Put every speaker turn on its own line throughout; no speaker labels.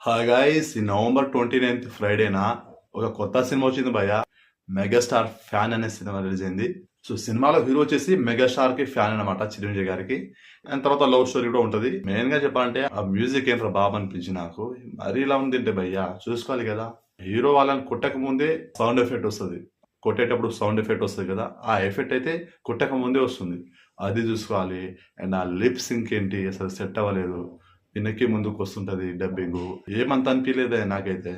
Hi guys, ఈ November 29th ఫ్రైడేనా ఒక కొత్త సినిమా వచ్చింది భయ్య. మెగాస్టార్ ఫ్యాన్ అనే సినిమా రిలీజ్ అయింది. సో సినిమాలో హీరో వచ్చేసి మెగాస్టార్ కి ఫ్యాన్ అనమాట, చిరంజీవి గారికి. అండ్ తర్వాత లవ్ స్టోరీ కూడా ఉంటది. మెయిన్ గా చెప్పాలంటే ఆ మ్యూజిక్ ఏంట్రా బాబు అనిపించింది నాకు. మరీ ఇలా ఉంది అంటే భయ్య, చూసుకోవాలి కదా. హీరో వాళ్ళని కొట్టక ముందే సౌండ్ ఎఫెక్ట్ వస్తుంది, కొట్టేటప్పుడు సౌండ్ ఎఫెక్ట్ వస్తుంది కదా, ఆ ఎఫెక్ట్ అయితే కొట్టక ముందే వస్తుంది. అది చూసుకోవాలి. అండ్ ఆ లిప్ సింక్ ఏంటి అసలు సెట్ అవ్వలేదు. వెనక్కి ముందుకు వస్తుంటది డబ్బింగ్. ఏమంత అనిపించలేదే నాకైతే.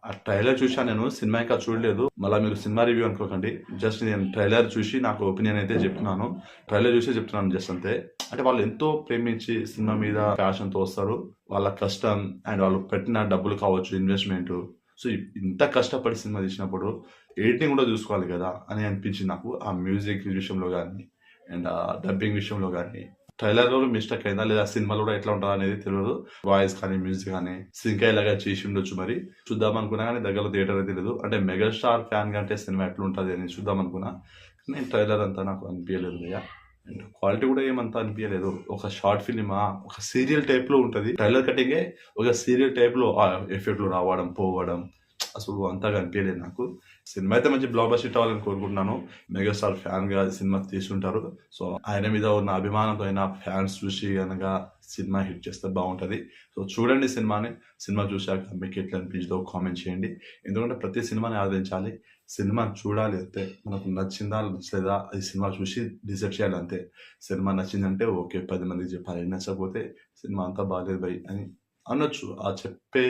ఆ ట్రైలర్ చూసా, నేను సినిమా ఇంకా చూడలేదు. మళ్ళీ మీరు సినిమా రివ్యూ అనుకోకండి. జస్ట్ నేను ట్రైలర్ చూసి నాకు ఒపీనియన్ అయితే చెప్తున్నాను. ట్రైలర్ చూసి చెప్తున్నాను జస్ట్ అంతే. అంటే వాళ్ళు ఎంతో ప్రేమించి సినిమా మీద ప్యాషన్ తో వస్తారు. వాళ్ళ కష్టం అండ్ వాళ్ళు పెట్టిన డబ్బులు కావచ్చు, ఇన్వెస్ట్మెంట్. సో ఇంత కష్టపడి సినిమా తీసినప్పుడు ఎడిటింగ్ కూడా చూసుకోవాలి కదా అని అనిపించింది నాకు. ఆ మ్యూజిక్ విషయంలో కానీ అండ్ ఆ డబ్బింగ్ విషయంలో కానీ. ట్రైలర్ లో మిస్టేక్ అయిందా లేదా సినిమాలో కూడా ఎట్లా ఉంటుందా అనేది తెలియదు. వాయిస్ కానీ మ్యూజిక్ కానీ సింక్ అయ్యేలాగా చేసి ఉండొచ్చు. మరి చూద్దాం అనుకున్నా కానీ దగ్గరలో థియేటర్ తెలియదు. అంటే మెగాస్టార్ ఫ్యాన్ కంటే సినిమా ఎట్లుంటుంది అని చూద్దాం అనుకున్నా. కానీ ట్రైలర్ అంతా నాకు అనిపించలేదు భయ్య. అండ్ క్వాలిటీ కూడా ఏమంతా అనిపించలేదు. ఒక షార్ట్ ఫిలిమా, ఒక సీరియల్ టైప్ లో ఉంటది. ట్రైలర్ కటింగే ఒక సీరియల్ టైప్ లో ఎఫెక్ట్లు రావడం పోవడం అసలు అంతగా అనిపించలేదు నాకు. సినిమా అయితే మంచి బ్లాక్ బస్టర్ హిట్ అవ్వాలని కోరుకుంటున్నాను. మెగాస్టార్ ఫ్యాన్ గా సినిమా తీసుంటారు. సో ఆయన మీద ఉన్న అభిమానంతో అయినా ఫ్యాన్స్ చూసి కనుక సినిమా హిట్ చేస్తే బాగుంటది. సో చూడండి సినిమాని. సినిమా చూశాక మీకు ఎట్లా అనిపించిందో కామెంట్ చేయండి. ఎందుకంటే ప్రతి సినిమాని ఆదరించాలి. సినిమా చూడాలి అంతే. మనకు నచ్చిందా నచ్చలేదా అది సినిమా చూసి డిసైడ్ చేయాలి అంతే. సినిమా నచ్చిందంటే ఓకే 10 మందికి చెప్పాలి, నచ్చకపోతే సినిమా అంతా బాగాలేదు బై అని అనొచ్చు. ఆ చెప్పే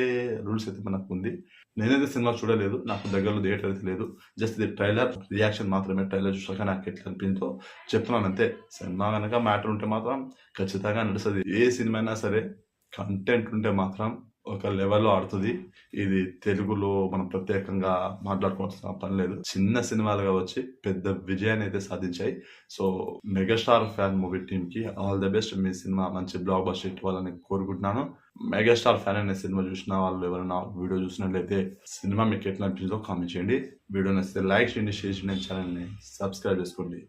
రూల్స్ అయితే మనకు ఉంది. నేనైతే సినిమా చూడలేదు, నాకు దగ్గరలో థియేటర్ అయితే లేదు. జస్ట్ ఇది ట్రైలర్ రియాక్షన్ మాత్రమే. ట్రైలర్ చూసాక నాకు ఎట్లా అనిపించిందో చెప్తున్నాను అంతే. సినిమా కనుక మ్యాటర్ ఉంటే మాత్రం ఖచ్చితంగా నడుస్తుంది. ఏ సినిమా అయినా సరే కంటెంట్ ఉంటే మాత్రం ఒక లెవెల్లో ఆడుతుంది. ఇది తెలుగులో మనం ప్రత్యేకంగా మాట్లాడుకోవాల్సిన పని లేదు. చిన్న సినిమాలుగా వచ్చి పెద్ద విజయాన్ని అయితే సాధించాయి. So megastar fan movie team కి ఆల్ ద బెస్ట్. మీ సినిమా మంచి బ్లాక్ బస్టర్ హిట్ అవ్వాలని కోరుకుంటున్నాను. మెగాస్టార్ ఫ్యాన్ అనే సినిమా చూసిన వాళ్ళు ఎవరైనా వీడియో చూసినట్లయితే సినిమా మీకు ఎట్లా అనిపించిందో కామెంట్ చేయండి. వీడియో నచ్చితే లైక్ చేయండి, షేర్ చేయండి, ఛానల్ని సబ్స్క్రైబ్ చేసుకోండి.